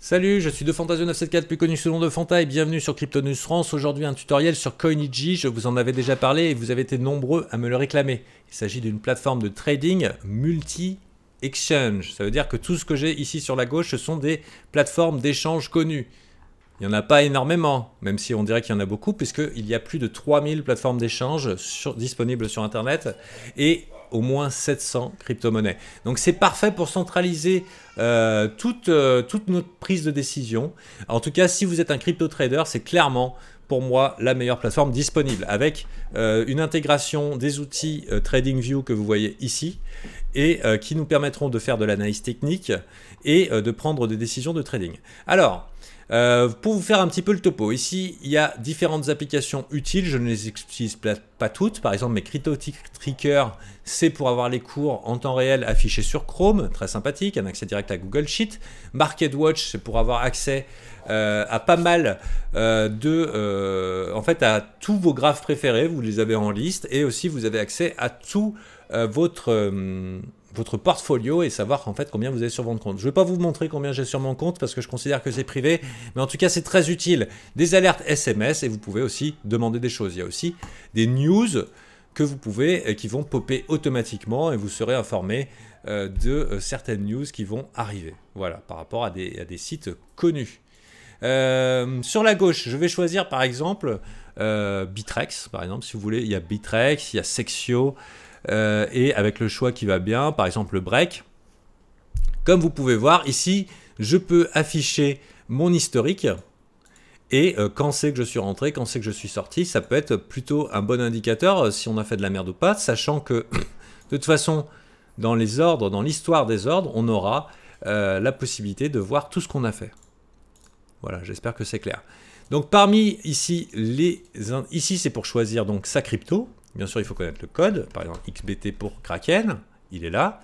Salut, je suis DeFantasio974, plus connu sous le nom de Fanta, et bienvenue sur Crypto News France. Aujourd'hui, un tutoriel sur Coinigy. Je vous en avais déjà parlé et vous avez été nombreux à me le réclamer. Il s'agit d'une plateforme de trading multi-exchange. Ça veut dire que tout ce que j'ai ici sur la gauche, ce sont des plateformes d'échange connues. Il n'y en a pas énormément, même si on dirait qu'il y en a beaucoup, puisqu'il y a plus de 3000 plateformes d'échange disponibles sur Internet et au moins 700 crypto-monnaies. Donc c'est parfait pour centraliser toute notre prise de décision. En tout cas, si vous êtes un crypto-trader, c'est clairement pour moi la meilleure plateforme disponible, avec une intégration des outils TradingView que vous voyez ici, et qui nous permettront de faire de l'analyse technique et de prendre des décisions de trading. Alors, pour vous faire un petit peu le topo, ici il y a différentes applications utiles, je ne les utilise pas toutes. Par exemple, mes Crypto Tracker, c'est pour avoir les cours en temps réel affichés sur Chrome, très sympathique, un accès direct à Google Sheet. MarketWatch, c'est pour avoir accès à pas mal en fait, à tous vos graphes préférés, vous les avez en liste, et aussi vous avez accès à tout votre portfolio et savoir en fait combien vous avez sur votre compte. Je ne vais pas vous montrer combien j'ai sur mon compte parce que je considère que c'est privé, mais en tout cas c'est très utile. Des alertes SMS, et vous pouvez aussi demander des choses. Il y a aussi des news que vous pouvez, qui vont popper automatiquement, et vous serez informé de certaines news qui vont arriver. Voilà, par rapport à des sites connus. Sur la gauche, je vais choisir par exemple Bittrex, par exemple, si vous voulez. Il y a Bittrex, il y a Sexio, et avec le choix qui va bien, par exemple le break. Comme vous pouvez voir ici, je peux afficher mon historique, et quand c'est que je suis rentré, quand c'est que je suis sorti. Ça peut être plutôt un bon indicateur si on a fait de la merde ou pas, sachant que de toute façon, dans les ordres, dans l'histoire des ordres, on aura la possibilité de voir tout ce qu'on a fait. Voilà, j'espère que c'est clair. Donc parmi ici, ici c'est pour choisir donc sa crypto. Bien sûr, il faut connaître le code. Par exemple, XBT pour Kraken, il est là.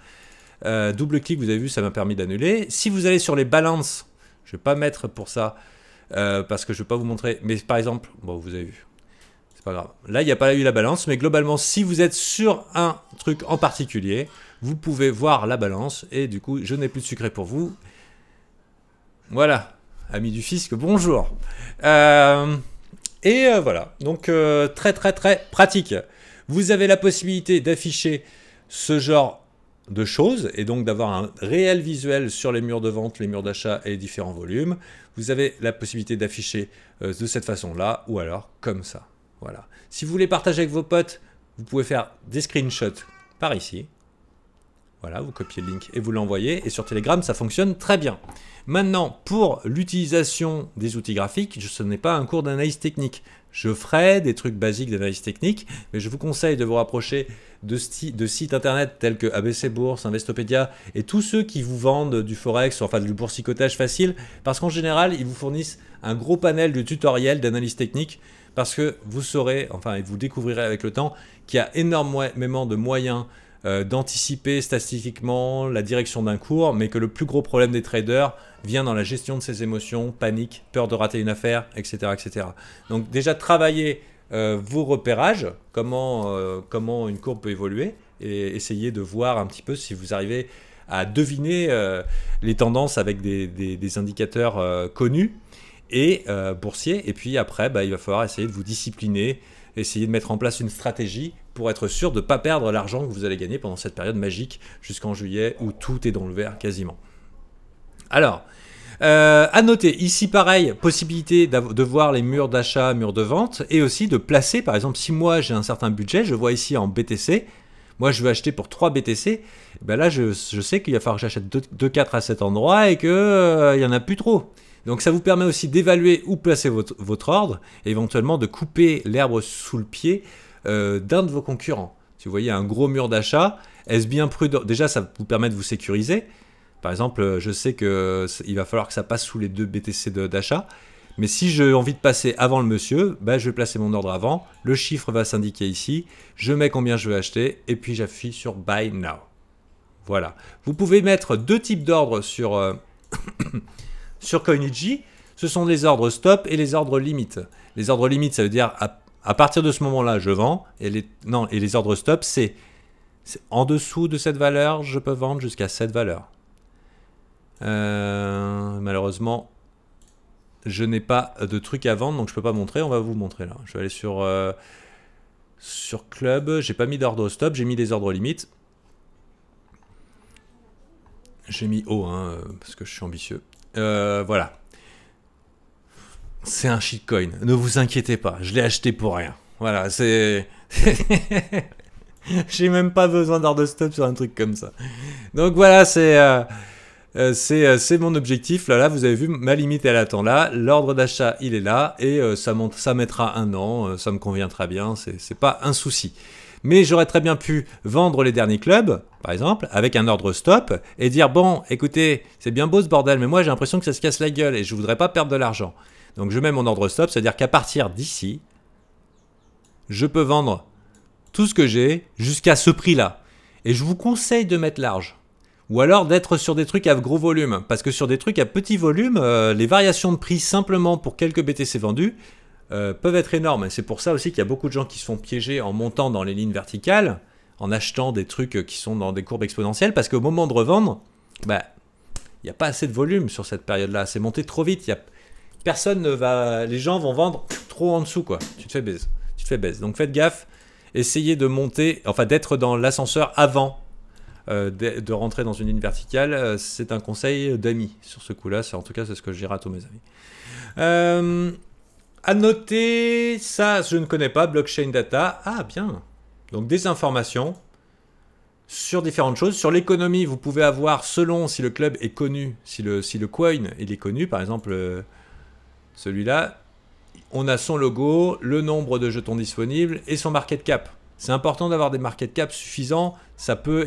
Double-clic, vous avez vu, ça m'a permis d'annuler. Si vous allez sur les balances, je ne vais pas mettre pour ça, parce que je ne vais pas vous montrer. Mais par exemple, bon, vous avez vu, c'est pas grave. Là, il n'y a pas eu la balance, mais globalement, si vous êtes sur un truc en particulier, vous pouvez voir la balance. Et du coup, je n'ai plus de secret pour vous. Voilà. Ami du fisc, bonjour. Voilà, donc très pratique. Vous avez la possibilité d'afficher ce genre de choses et donc d'avoir un réel visuel sur les murs de vente, les murs d'achat et les différents volumes. Vous avez la possibilité d'afficher de cette façon-là ou alors comme ça. Voilà. Si vous voulez partager avec vos potes, vous pouvez faire des screenshots par ici. Voilà, vous copiez le link et vous l'envoyez. Et sur Telegram, ça fonctionne très bien. Maintenant, pour l'utilisation des outils graphiques, ce n'est pas un cours d'analyse technique. Je ferai des trucs basiques d'analyse technique, mais je vous conseille de vous rapprocher de sites internet tels que ABC Bourse, Investopedia et tous ceux qui vous vendent du forex, enfin du boursicotage facile, parce qu'en général, ils vous fournissent un gros panel de tutoriels d'analyse technique, parce que vous saurez, enfin, et vous découvrirez avec le temps, qu'il y a énormément de moyens d'anticiper statistiquement la direction d'un cours, mais que le plus gros problème des traders vient dans la gestion de ses émotions, panique, peur de rater une affaire, etc. etc. Donc déjà, travaillez vos repérages, comment une courbe peut évoluer, et essayez de voir un petit peu si vous arrivez à deviner les tendances avec des indicateurs connus et boursiers. Et puis après, il va falloir essayer de vous discipliner, essayer de mettre en place une stratégie pour être sûr de ne pas perdre l'argent que vous allez gagner pendant cette période magique jusqu'en juillet où tout est dans le vert quasiment. Alors, à noter, ici pareil, possibilité de voir les murs d'achat, murs de vente, et aussi de placer, par exemple, si moi j'ai un certain budget, je vois ici en BTC, moi je veux acheter pour 3 BTC, ben là je sais qu'il va falloir que j'achète 2-4 à cet endroit et qu'il n'y en a plus trop. Donc ça vous permet aussi d'évaluer où placer votre ordre, et éventuellement de couper l'herbe sous le pied d'un de vos concurrents. Si vous voyez un gros mur d'achat, est-ce bien prudent? Déjà, ça vous permet de vous sécuriser. Par exemple, je sais qu'il va falloir que ça passe sous les 2 BTC d'achat. Mais si j'ai envie de passer avant le monsieur, je vais placer mon ordre avant. Le chiffre va s'indiquer ici. Je mets combien je veux acheter. Et puis j'appuie sur Buy Now. Voilà. Vous pouvez mettre 2 types d'ordres sur Coinigy. Ce sont les ordres stop et les ordres limite. Les ordres limite, ça veut dire à partir de ce moment-là, je vends. Et les ordres stop, c'est en dessous de cette valeur, je peux vendre jusqu'à cette valeur. Malheureusement, je n'ai pas de trucs à vendre, donc je peux pas montrer. On va vous montrer là. Je vais aller sur Club. J'ai pas mis d'ordre stop, j'ai mis des ordres limites. J'ai mis haut, hein, parce que je suis ambitieux. Voilà. C'est un shitcoin. Ne vous inquiétez pas, je l'ai acheté pour rien. Voilà, c'est... J'ai même pas besoin d'ordre stop sur un truc comme ça. Donc voilà, c'est mon objectif. Là, vous avez vu, ma limite, elle attend là. L'ordre d'achat, il est là. Et ça mettra 1 an. Ça me convient très bien. C'est pas un souci. Mais j'aurais très bien pu vendre les derniers clubs, par exemple, avec un ordre stop, et dire, bon, écoutez, c'est bien beau ce bordel, mais moi j'ai l'impression que ça se casse la gueule et je voudrais pas perdre de l'argent. Donc je mets mon ordre stop, c'est-à-dire qu'à partir d'ici, je peux vendre tout ce que j'ai jusqu'à ce prix-là. Et je vous conseille de mettre large. Ou alors d'être sur des trucs à gros volume. Parce que sur des trucs à petit volume, les variations de prix simplement pour quelques BTC vendus peuvent être énormes. Et c'est pour ça aussi qu'il y a beaucoup de gens qui se font piéger en montant dans les lignes verticales, en achetant des trucs qui sont dans des courbes exponentielles, parce qu'au moment de revendre, bah, il n'y a pas assez de volume sur cette période-là. C'est monté trop vite. Personne ne va... Les gens vont vendre trop en dessous, quoi. Tu te fais baise. Tu te fais baise. Donc faites gaffe. Essayez de monter, enfin d'être dans l'ascenseur avant de rentrer dans une ligne verticale. C'est un conseil d'amis sur ce coup-là. En tout cas, c'est ce que je dirais à tous mes amis. À noter, ça, je ne connais pas, blockchain data. Ah, bien. Donc des informations sur différentes choses. Sur l'économie, vous pouvez avoir, selon si le club est connu, si le coin il est connu, par exemple celui-là, on a son logo, le nombre de jetons disponibles et son market cap. C'est important d'avoir des market cap suffisants. Ça peut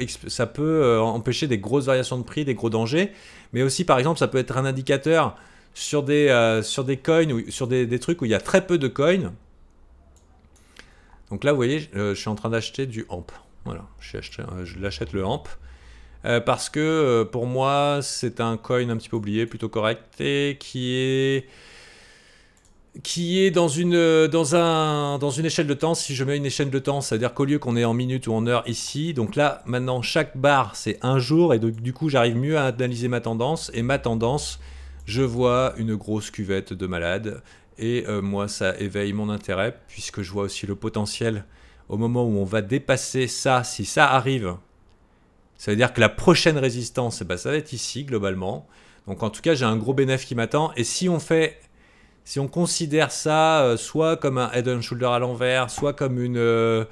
empêcher des grosses variations de prix, des gros dangers. Mais aussi, par exemple, ça peut être un indicateur sur des coins, ou sur des trucs où il y a très peu de coins. Donc là, vous voyez, je suis en train d'acheter du AMP. Voilà, je l'achète le AMP. Parce que pour moi, c'est un coin un petit peu oublié, plutôt correct, et qui est dans une échelle de temps. Si je mets une échelle de temps, c'est-à-dire qu'au lieu qu'on est en minutes ou en heures ici, donc là, maintenant, chaque barre, c'est un jour, et donc, du coup, j'arrive mieux à analyser ma tendance, et ma tendance, je vois une grosse cuvette de malade, et moi, ça éveille mon intérêt, puisque je vois aussi le potentiel au moment où on va dépasser ça. Si ça arrive, ça veut dire que la prochaine résistance, ça va être ici, globalement. Donc, en tout cas, j'ai un gros bénéfice qui m'attend, et si on considère ça soit comme un head and shoulder à l'envers, soit comme un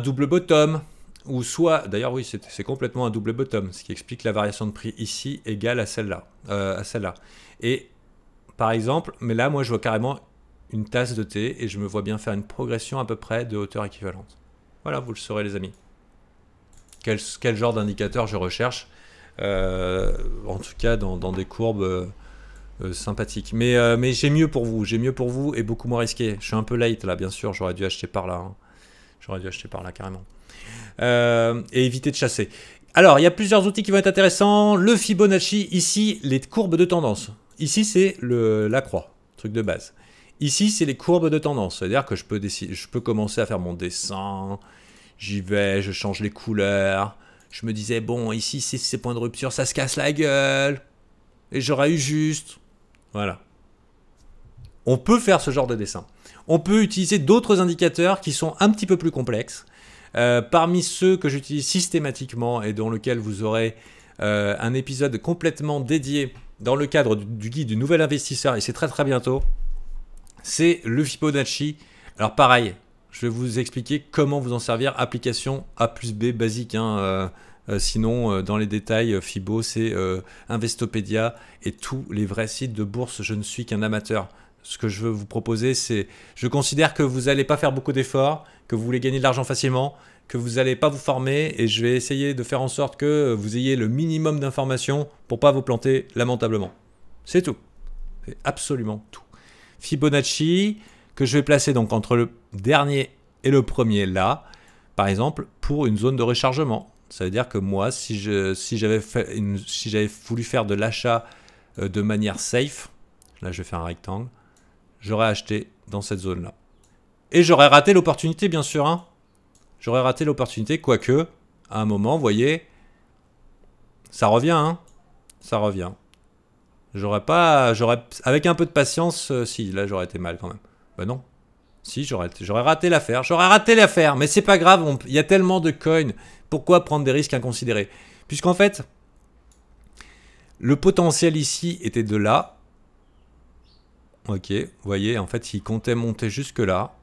double bottom, ou soit, d'ailleurs oui, c'est complètement un double bottom, ce qui explique la variation de prix ici égale à celle-là. Et par exemple, mais là moi je vois carrément une tasse de thé et je me vois bien faire une progression à peu près de hauteur équivalente. Voilà, vous le saurez les amis. Quel genre d'indicateur je recherche, en tout cas dans des courbes... sympathique. Mais j'ai mieux pour vous et beaucoup moins risqué. Je suis un peu late là, bien sûr, j'aurais dû acheter par là. Hein. J'aurais dû acheter par là carrément. Et éviter de chasser. Alors, il y a plusieurs outils qui vont être intéressants. Le Fibonacci, ici, les courbes de tendance. Ici, c'est la croix, truc de base. Ici, c'est les courbes de tendance. C'est-à-dire que je peux commencer à faire mon dessin. J'y vais, je change les couleurs. Je me disais, bon, ici, c'est ces points de rupture, ça se casse la gueule. Et j'aurais eu juste... Voilà. On peut faire ce genre de dessin. On peut utiliser d'autres indicateurs qui sont un petit peu plus complexes. Parmi ceux que j'utilise systématiquement et dans lequel vous aurez un épisode complètement dédié dans le cadre du guide du nouvel investisseur, et c'est très très bientôt, c'est le Fibonacci. Alors pareil, je vais vous expliquer comment vous en servir. Application A plus B basique, hein, sinon, dans les détails, Fibo, c'est Investopedia et tous les vrais sites de bourse. Je ne suis qu'un amateur. Ce que je veux vous proposer, c'est... Je considère que vous n'allez pas faire beaucoup d'efforts, que vous voulez gagner de l'argent facilement, que vous n'allez pas vous former, et je vais essayer de faire en sorte que vous ayez le minimum d'informations pour ne pas vous planter lamentablement. C'est tout. C'est absolument tout. Fibonacci, que je vais placer donc entre le dernier et le premier là, par exemple, pour une zone de rechargement. Ça veut dire que moi, si j'avais voulu faire de l'achat de manière safe, là je vais faire un rectangle, j'aurais acheté dans cette zone-là. Et j'aurais raté l'opportunité, bien sûr. Hein. J'aurais raté l'opportunité, quoique, à un moment, vous voyez, Ça revient, hein. Ça revient. Avec un peu de patience, si, là j'aurais été mal quand même. Bah non. Si, j'aurais raté l'affaire. J'aurais raté l'affaire, mais c'est pas grave, il y a tellement de coins. Pourquoi prendre des risques inconsidérés? Puisqu'en fait, le potentiel ici était de là. Ok, vous voyez, en fait, il comptait monter jusque là.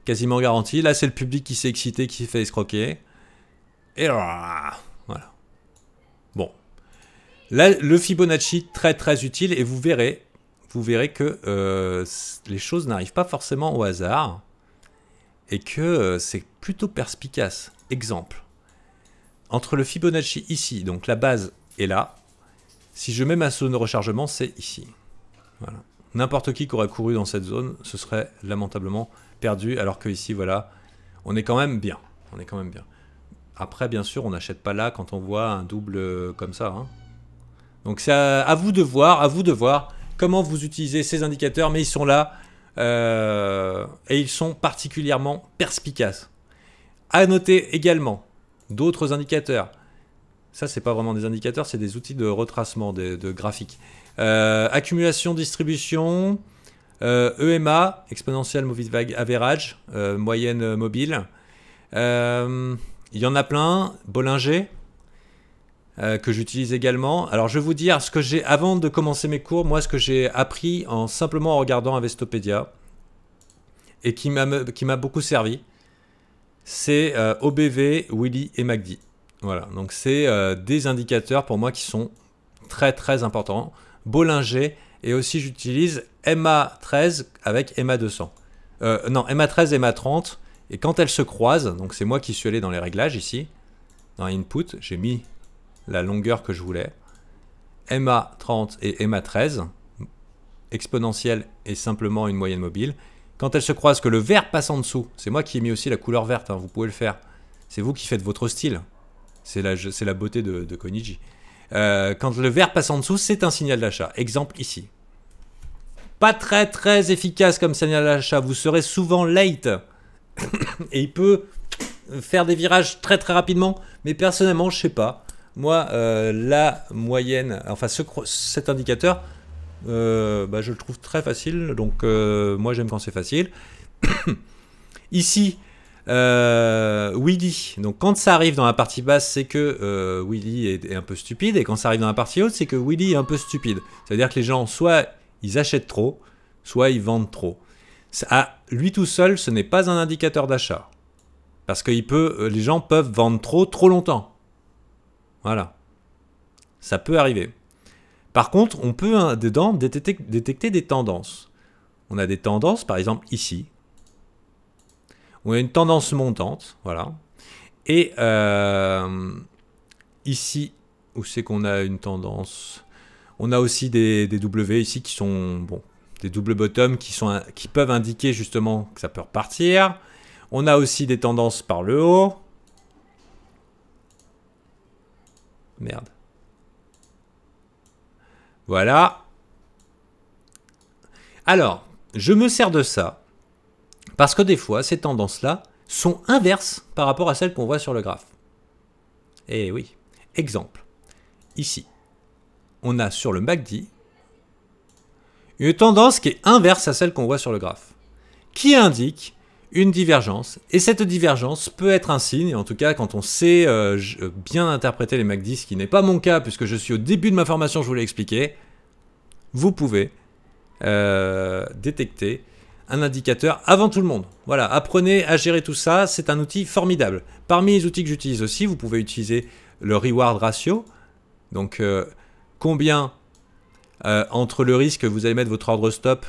Quasiment garanti. Là, c'est le public qui s'est excité, qui s'est fait escroquer. Et voilà. Bon. Là, le Fibonacci, très très utile. Et vous verrez que les choses n'arrivent pas forcément au hasard. Et que c'est plutôt perspicace. Exemple. Entre le Fibonacci ici, donc la base est là. Si je mets ma zone de rechargement, c'est ici. Voilà. N'importe qui aurait couru dans cette zone, ce serait lamentablement perdu. Alors que ici, voilà, on est quand même bien. Après, bien sûr, on n'achète pas là quand on voit un double comme ça. Hein. Donc c'est à vous de voir comment vous utilisez ces indicateurs. Mais ils sont là et ils sont particulièrement perspicaces. À noter également d'autres indicateurs. Ça, c'est pas vraiment des indicateurs, c'est des outils de retracement de graphiques. Accumulation, distribution, EMA, Exponential Moving Average, moyenne mobile. Il y en a plein. Bollinger, que j'utilise également. Alors, je vais vous dire ce que j'ai, avant de commencer mes cours, moi, ce que j'ai appris simplement en regardant Investopedia et qui m'a beaucoup servi. C'est OBV, Willy et MACD. Voilà, donc c'est des indicateurs pour moi qui sont très très importants. Bollinger, et aussi j'utilise MA13 avec MA200. Non, MA13 et MA30, et quand elles se croisent, donc c'est moi qui suis allé dans les réglages ici, dans Input, j'ai mis la longueur que je voulais. MA30 et MA13, exponentielle et simplement une moyenne mobile. Quand elles se croisent, que le vert passe en dessous, c'est moi qui ai mis aussi la couleur verte, hein, vous pouvez le faire. C'est vous qui faites votre style. C'est la beauté de Koniji. Quand le vert passe en dessous, c'est un signal d'achat. Exemple ici. Pas très très efficace comme signal d'achat. Vous serez souvent late. Et il peut faire des virages très très rapidement. Mais personnellement, je sais pas. Moi, la moyenne, enfin cet indicateur, je le trouve très facile. Donc moi j'aime quand c'est facile. Ici, Willy, donc quand ça arrive dans la partie basse, c'est que Willy est un peu stupide, et quand ça arrive dans la partie haute, c'est que Willy est un peu stupide. C'est-à-dire que les gens, soit ils achètent trop, soit ils vendent trop. Lui tout seul, ce n'est pas un indicateur d'achat. Parce que les gens peuvent vendre trop longtemps. Voilà. Ça peut arriver. Par contre, on peut dedans détecter des tendances. On a des tendances, par exemple ici. On a une tendance montante, voilà. Et ici, où c'est qu'on a une tendance? On a aussi des W ici qui sont, bon, des double bottom qui peuvent indiquer justement que ça peut repartir. On a aussi des tendances par le haut. Merde. Voilà. Alors, je me sers de ça. Parce que des fois, ces tendances-là sont inverses par rapport à celles qu'on voit sur le graphe. Et oui. Exemple. Ici, on a sur le MACD une tendance qui est inverse à celle qu'on voit sur le graphe, qui indique une divergence. Et cette divergence peut être un signe, en tout cas quand on sait bien interpréter les MACD, ce qui n'est pas mon cas puisque je suis au début de ma formation, je vous l'ai expliqué, vous pouvez détecter un indicateur avant tout le monde. Voilà, apprenez à gérer tout ça, c'est un outil formidable. Parmi les outils que j'utilise aussi, vous pouvez utiliser le reward ratio. Donc, combien entre le risque que vous allez mettre votre ordre stop,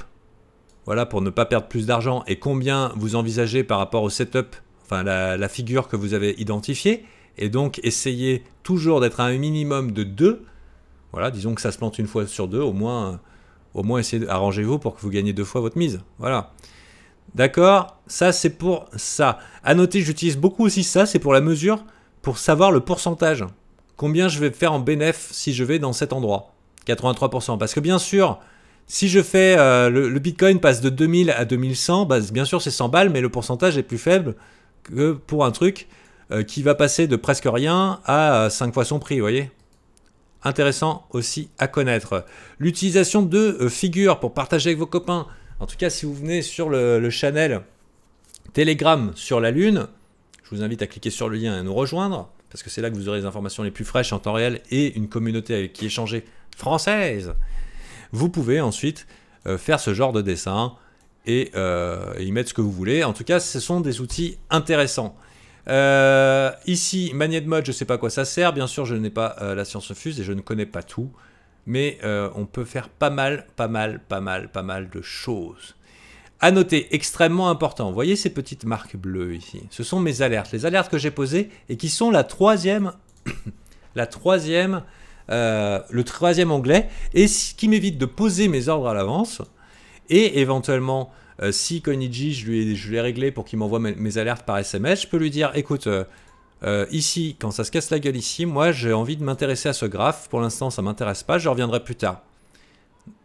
voilà, pour ne pas perdre plus d'argent, et combien vous envisagez par rapport au setup, enfin la figure que vous avez identifiée, et donc essayez toujours d'être à un minimum de 2. Voilà, disons que ça se plante une fois sur 2, au moins essayez arrangez-vous pour que vous gagnez 2 fois votre mise. Voilà. D'accord? Ça, c'est pour ça. À noter, j'utilise beaucoup aussi ça, c'est pour la mesure, pour savoir le pourcentage. Combien je vais faire en bénéf si je vais dans cet endroit? 83%. Parce que bien sûr, si je fais le Bitcoin passe de 2000 à 2100, bah, bien sûr c'est 100 balles, mais le pourcentage est plus faible que pour un truc qui va passer de presque rien à 5 fois son prix, vous voyez? intéressant aussi à connaître. L'utilisation de figures pour partager avec vos copains. En tout cas, si vous venez sur le channel Telegram sur la Lune, je vous invite à cliquer sur le lien et à nous rejoindre, parce que c'est là que vous aurez les informations les plus fraîches en temps réel et une communauté avec qui échanger française. Vous pouvez ensuite faire ce genre de dessin et y mettre ce que vous voulez. En tout cas, ce sont des outils intéressants. Ici, Magnet Mode, je ne sais pas à quoi ça sert. Bien sûr, je n'ai pas la science fuse et je ne connais pas tout. Mais on peut faire pas mal de choses. À noter, extrêmement important, vous voyez ces petites marques bleues ici. Ce sont mes alertes, les alertes que j'ai posées et qui sont le troisième onglet, et ce qui m'évite de poser mes ordres à l'avance. Et éventuellement, si Koiniji, je l'ai réglé pour qu'il m'envoie mes alertes par SMS, je peux lui dire, écoute, ici, quand ça se casse la gueule ici, moi j'ai envie de m'intéresser à ce graphe. Pour l'instant, ça ne m'intéresse pas, je reviendrai plus tard.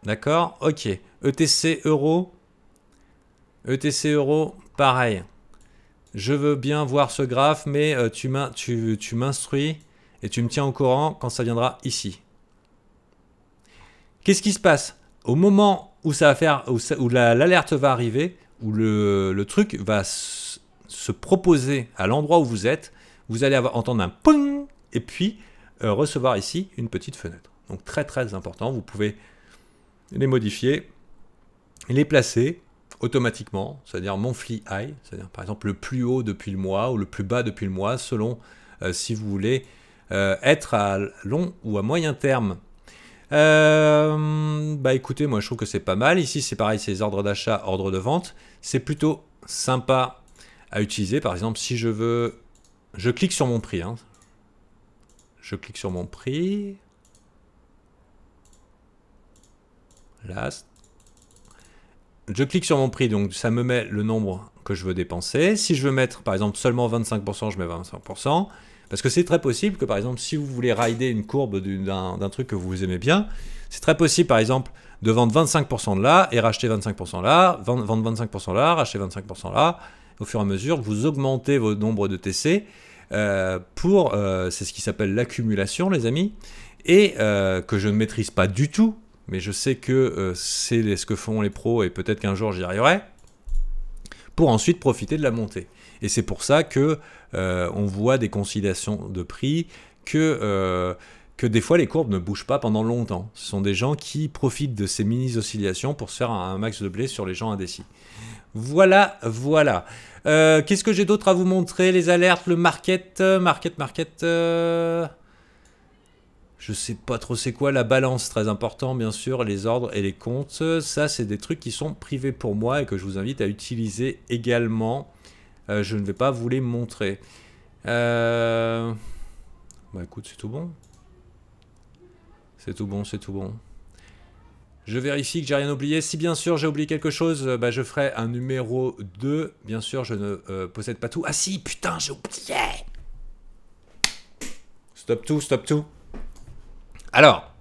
D'accord? Ok. ETC euro. ETC euro, pareil. Je veux bien voir ce graphe, mais tu m'instruis et tu me tiens au courant quand ça viendra ici. Qu'est-ce qui se passe? Au moment où ça va faire, où l'alerte va arriver, où le truc va se proposer à l'endroit où vous êtes, vous allez entendre un ping et puis recevoir ici une petite fenêtre. Donc très important, vous pouvez les modifier, les placer automatiquement, c'est-à-dire monthly high, c'est-à-dire par exemple le plus haut depuis le mois ou le plus bas depuis le mois, selon si vous voulez être à long ou à moyen terme. Bah écoutez, moi je trouve que c'est pas mal. Ici c'est pareil, c'est les ordres d'achat, ordres de vente. C'est plutôt sympa à utiliser. Par exemple, si je veux, je clique sur mon prix. Hein. Je clique sur mon prix. Last. Je clique sur mon prix, donc ça me met le nombre que je veux dépenser. Si je veux mettre, par exemple, seulement 25%, je mets 25%. Parce que c'est très possible que, par exemple, si vous voulez rider une courbe d'un truc que vous aimez bien, c'est très possible, par exemple, de vendre 25% de là et racheter 25% là, vendre 25% là, racheter 25% là. Au fur et à mesure, vous augmentez vos nombres de TC c'est ce qui s'appelle l'accumulation, les amis, et que je ne maîtrise pas du tout. Mais je sais que c'est ce que font les pros et peut-être qu'un jour j'y arriverai, pour ensuite profiter de la montée. Et c'est pour ça que on voit des conciliations de prix, que des fois les courbes ne bougent pas pendant longtemps. Ce sont des gens qui profitent de ces mini-oscillations pour se faire un max de blé sur les gens indécis. Voilà. Qu'est-ce que j'ai d'autre à vous montrer? Les alertes, le market. Je sais pas trop c'est quoi, la balance, très important bien sûr, les ordres et les comptes, ça c'est des trucs qui sont privés pour moi et que je vous invite à utiliser également. Je ne vais pas vous les montrer. Bah écoute, c'est tout bon. C'est tout bon. Je vérifie que j'ai rien oublié. Si bien sûr j'ai oublié quelque chose, bah, je ferai un numéro 2. Bien sûr, je ne possède pas tout. Ah si, putain, j'ai oublié. Stop tout. Alors,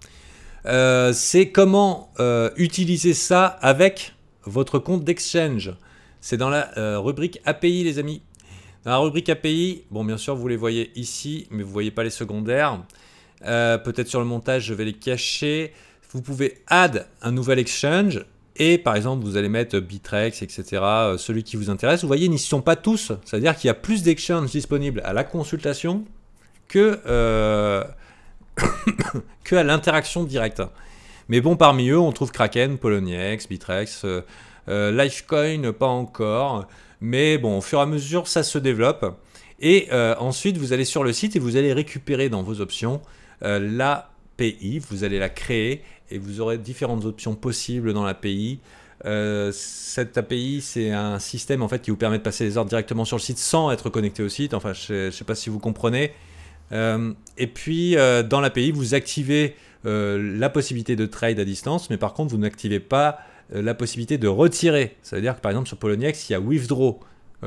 c'est comment utiliser ça avec votre compte d'exchange. C'est dans la rubrique API, les amis. Dans la rubrique API, bon, bien sûr, vous les voyez ici, mais vous ne voyez pas les secondaires. Peut-être sur le montage, je vais les cacher. Vous pouvez add un nouvel exchange. Et par exemple, vous allez mettre Bittrex, etc. Celui qui vous intéresse. Vous voyez, ils n'y sont pas tous. C'est-à-dire qu'il y a plus d'exchanges disponibles à la consultation que à l'interaction directe. Mais bon, parmi eux, on trouve Kraken, Poloniex, Bittrex, Lifecoin, pas encore. Mais bon, au fur et à mesure, ça se développe. Et ensuite, vous allez sur le site et vous allez récupérer dans vos options l'API. Vous allez la créer et vous aurez différentes options possibles dans l'API. Cette API, c'est un système en fait qui vous permet de passer les ordres directement sur le site sans être connecté au site. Enfin, je ne sais pas si vous comprenez. Et puis dans l'API vous activez la possibilité de trade à distance, mais par contre vous n'activez pas la possibilité de retirer. Ça veut dire que par exemple sur Poloniex il y a withdraw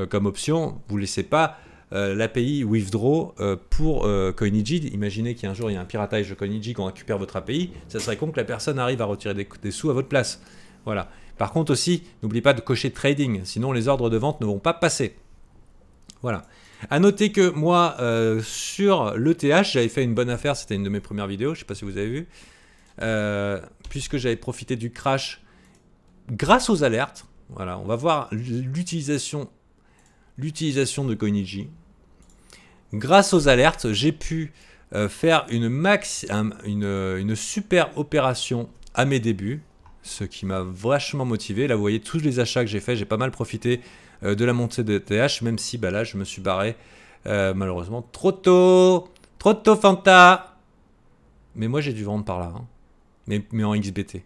comme option, vous ne laissez pas l'API withdraw pour Koiniji. Imaginez qu'un jour il y a un piratage de Koiniji qu'on récupère votre API, ça serait con que la personne arrive à retirer des sous à votre place. Voilà. Par contre aussi, n'oubliez pas de cocher trading, sinon les ordres de vente ne vont pas passer. Voilà. À noter que moi, sur l'ETH, j'avais fait une bonne affaire. C'était une de mes premières vidéos. Je ne sais pas si vous avez vu. Puisque j'avais profité du crash grâce aux alertes. Voilà, on va voir l'utilisation de Coinichi. Grâce aux alertes, j'ai pu faire une super opération à mes débuts, ce qui m'a vachement motivé. Là, vous voyez tous les achats que j'ai fait, j'ai pas mal profité de la montée de ETH, même si bah, là, je me suis barré malheureusement trop tôt Fanta. Mais moi, j'ai dû vendre par là, hein. mais en XBT.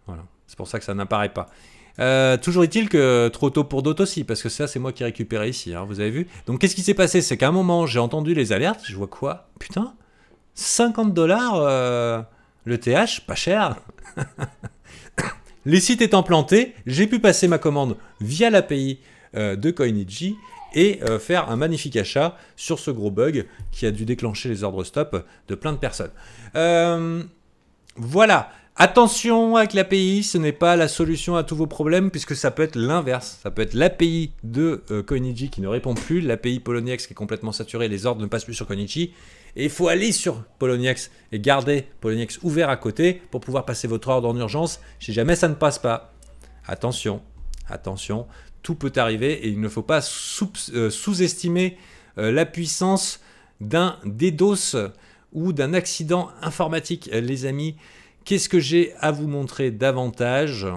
Voilà, c'est pour ça que ça n'apparaît pas. Toujours est-il que trop tôt pour d'autres aussi, parce que ça c'est moi qui ai récupéré ici, hein, vous avez vu. Donc qu'est-ce qui s'est passé? C'est qu'à un moment j'ai entendu les alertes, je vois quoi? Putain, 50 $ le TH, pas cher. Les sites étant plantés, j'ai pu passer ma commande via l'API de Coinichi et faire un magnifique achat sur ce gros bug qui a dû déclencher les ordres stop de plein de personnes. Voilà. Attention avec l'API, ce n'est pas la solution à tous vos problèmes puisque ça peut être l'inverse. Ça peut être l'API de Coinichi qui ne répond plus, l'API Poloniex qui est complètement saturée, les ordres ne passent plus sur Coinichi. Et il faut aller sur Poloniex et garder Poloniex ouvert à côté pour pouvoir passer votre ordre en urgence si jamais ça ne passe pas. Attention, attention, tout peut arriver et il ne faut pas sous-estimer la puissance d'un DDoS ou d'un accident informatique, les amis. Qu'est-ce que j'ai à vous montrer davantage?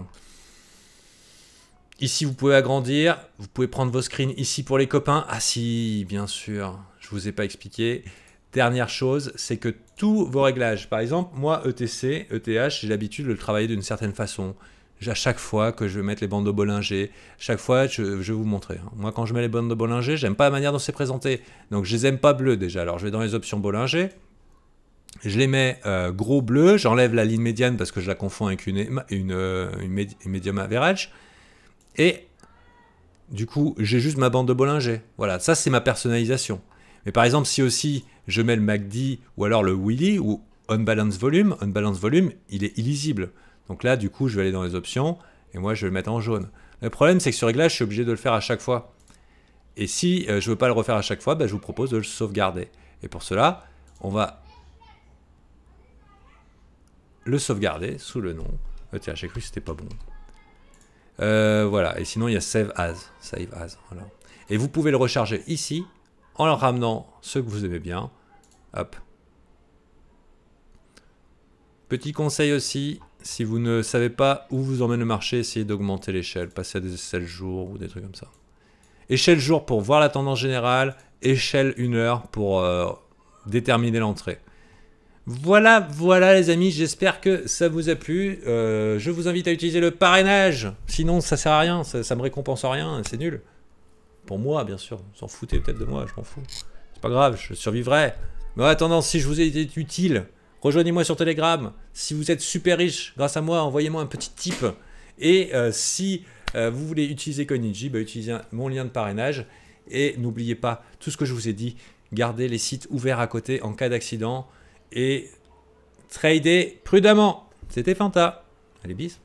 Ici, vous pouvez agrandir. Vous pouvez prendre vos screens ici pour les copains. Ah si, bien sûr, je ne vous ai pas expliqué. Dernière chose, c'est que tous vos réglages, par exemple, moi, ETC, ETH, j'ai l'habitude de le travailler d'une certaine façon. À chaque fois que je vais mettre les bandes de Bollinger, chaque fois, je vais vous montrer. Moi, quand je mets les bandes de Bollinger, j'aime pas la manière dont c'est présenté. Donc, je les aime pas bleues déjà. Alors, je vais dans les options Bollinger. Je les mets gros bleu, j'enlève la ligne médiane parce que je la confonds avec une medium average. Et du coup, j'ai juste ma bande de Bollinger. Voilà, ça c'est ma personnalisation. Mais par exemple, si aussi je mets le MACD ou alors le Willy ou Unbalance Volume, il est illisible. Donc là, du coup, je vais aller dans les options et moi, je vais le mettre en jaune. Le problème, c'est que sur réglage, je suis obligé de le faire à chaque fois. Et si je ne veux pas le refaire à chaque fois, bah, je vous propose de le sauvegarder. Et pour cela, on va le sauvegarder sous le nom. Tiens, j'ai cru que c'était pas bon. Voilà, et sinon il y a Save As. Voilà. Et vous pouvez le recharger ici en le ramenant ce que vous aimez bien. Hop. Petit conseil aussi, si vous ne savez pas où vous emmène le marché, essayez d'augmenter l'échelle, passer à des échelles jours ou des trucs comme ça. Échelle jour pour voir la tendance générale, échelle 1 heure pour déterminer l'entrée. Voilà les amis, j'espère que ça vous a plu. Je vous invite à utiliser le parrainage, sinon ça sert à rien, ça me récompense rien, c'est nul. Pour moi, bien sûr, vous s'en foutez peut-être de moi, je m'en fous. C'est pas grave, je survivrai. Mais en attendant, si je vous ai été utile, rejoignez-moi sur Telegram. Si vous êtes super riche, grâce à moi, envoyez-moi un petit tip. Et si vous voulez utiliser Coinichi, bah, utilisez mon lien de parrainage. Et n'oubliez pas, tout ce que je vous ai dit, gardez les sites ouverts à côté en cas d'accident. Et trader prudemment. C'était Fanta. Allez, bis.